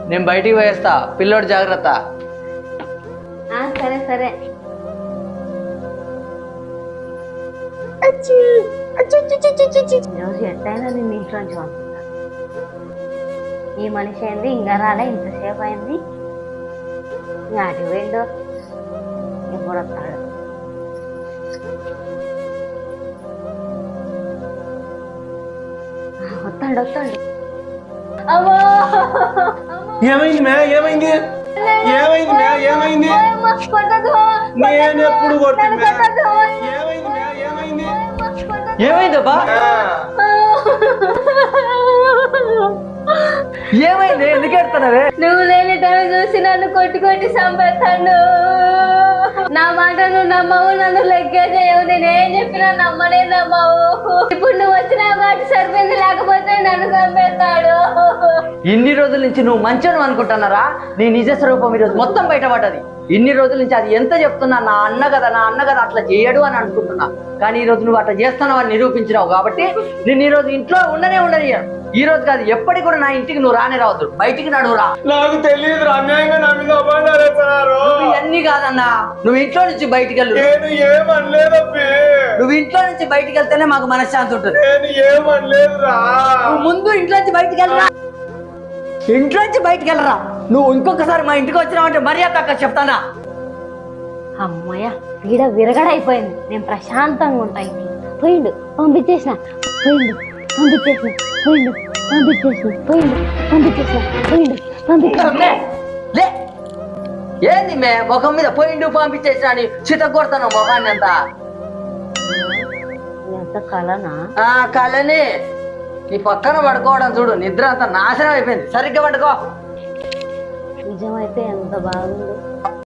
నేను బయటికి పోయేస్తా, పిల్లోడు జాగ్రత్త. సరే సరే. రోజు ఎట్టయినా నేను ఇంట్లోంచి పంపుతా. ఈ మనిషి అయింది ఇంకా రాలే, ఇంతసేపు అయింది. అటు పోయిండు, ఎప్పుడు వస్తాడు? వస్తాడు వస్తాడు. అమ్మో ఏమైంది మే? ఏమైంది? ఏమైంది మే? ఏమైంది? నేను ఎప్పుడు కొట్టింది? ఏమైంది మే? ఏమైంది? ఏమైందబ్బా? ఏమైంది? ఎందుకు ఎడతానవే? నువ్వు లేని టైం చూసి నన్ను కొట్టి కొట్టి చంపేస్తాడు. నా మాట నువ్వు నమ్మవు, నన్ను లెక్క చేయవు. నేనేం చెప్పినా నమ్మనే నమ్మవు. ఇప్పుడు నువ్వు వచ్చినా కాబట్టి సరిపోయింది, లేకపోతే నన్ను చంపేస్తాడు. ఇన్ని రోజుల నుంచి నువ్వు మంచిగా అనుకుంటున్నారా? నీ నిజ స్వరూపం ఈరోజు మొత్తం బయటపడ్డది. ఇన్ని రోజుల నుంచి అది ఎంత చెప్తున్నా, నా అన్న కదా అట్లా చేయడు అని అనుకుంటున్నా. కానీ ఈ రోజు నువ్వు అట్లా చేస్తున్నావు అని నిరూపించినావు కాబట్టి నేను ఈ రోజు ఇంట్లో ఉండని ఈ రోజు కాదు, ఎప్పటికి కూడా నా ఇంటికి నువ్వు రానే రావద్దు. బయటికి నడువురా. నాకు తెలియదు, అన్యాయంగా నా మీద అభాండాలు వేస్తున్నారు. ఇవన్నీ కాదన్నా, నువ్వు ఇంట్లో నుంచి బయటికి వెళ్ళు. నేను ఏమనలేదప్పి. నువ్వు ఇంట్లో నుంచి బయటికి వెళ్తేనే మాకు మనశ్శాంతి ఉంటుంది. నేను ఏమనలేదురా. నువ్వు ముందు ఇంట్లో నుంచి బయటికి వెళ్ళరా. ఇంట్లో నుంచి బయటికి వెళ్ళరా. నువ్వు ఇంకొకసారి మా ఇంటికి వచ్చినావంటే మర్యాద తక్కువ చెప్తానా? అమ్మయ్య, వీడ విరగడైపోయింది. నేను ప్రశాంతంగా ఉంటా. ఇంట్లో పోయిండు, పంపించేసిన. లే, ఏంది మే ముఖం మీద పోయిండు పంపించేసిన అని చిత కొడతాను మొహాన్ని అంతా. ఎంత కలనా? కళని నీ పక్కన పడుకోవడం చూడు, నిద్ర అంతా నాశనం అయిపోయింది. సరిగ్గా పడుకో. నిజమైతే ఎంత బాగుంది.